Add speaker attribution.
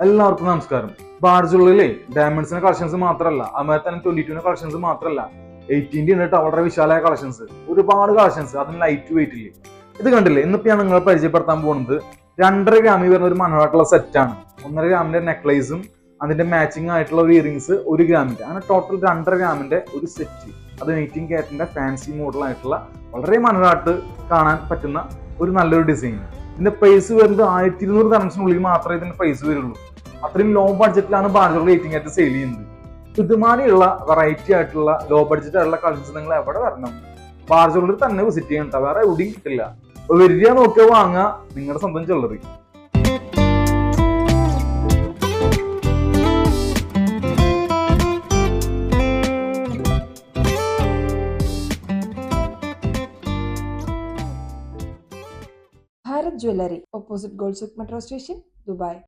Speaker 1: എല്ലാവർക്കും നമസ്കാരം. ബാർജുള്ളിലെ ഡയമണ്ട്സിന്റെ കളക്ഷൻസ് മാത്രമല്ല, അതുപോലെ തന്നെ 22 കളക്ഷൻസ് മാത്രമല്ല, 18 ഉണ്ട്. വളരെ വിശാലമായ കളക്ഷൻസ്, ഒരുപാട് കളക്ഷൻസ്, അതിന് ലൈറ്റ് വെയിറ്റില്. ഇത് കണ്ടില്ലേ, ഇന്നിപ്പോ ഞാൻ നിങ്ങളെ പരിചയപ്പെടുത്താൻ പോകുന്നത് 2.5 ഗ്രാമിൽ വരുന്ന ഒരു മനോഹരമായിട്ടുള്ള സെറ്റാണ്. 1.5 ഗ്രാമിന്റെ നെക്ലേസും അതിന്റെ മാച്ചിങ് ആയിട്ടുള്ള ഒരു ഇയറിംഗ്സ് 1 ഗ്രാമിന്റെ, അങ്ങനെ ടോട്ടൽ 2.5 ഗ്രാമിന്റെ ഒരു സെറ്റ്. അത് 18 കാരറ്റിന്റെ ഫാൻസി മോഡൽ ആയിട്ടുള്ള വളരെ മനോഹരമായിട്ട് കാണാൻ പറ്റുന്ന ഒരു നല്ലൊരു ഡിസൈൻ. ഇതിന്റെ പ്രൈസ് വരുന്നത് 1200 ദിർഹംസിനുള്ളിൽ മാത്രമേ ഇതിന്റെ പ്രൈസ് വരുള്ളൂ. അത്രയും ലോ ബഡ്ജറ്റിലാണ് ബാർജുള്ളി 18 കാരറ്റ് സെയിൽ ചെയ്യുന്നത്. ഇതുമാതിരിയുള്ള വെറൈറ്റി ആയിട്ടുള്ള ലോ ബഡ്ജറ്റ് ആയിട്ടുള്ള കളക്ഷൻസ് നിങ്ങൾ എവിടെ വരണം? ബാർജുള്ളിൽ തന്നെ വിസിറ്റ് ചെയ്യണ്ട, വേറെ എവിടെയും കിട്ടില്ല. അപ്പൊ വരിക, നോക്കിയാൽ വാങ്ങുക, നിങ്ങളുടെ സ്വന്തം jewellery.
Speaker 2: Bharat jewellery, opposite gold souk metro station, Dubai.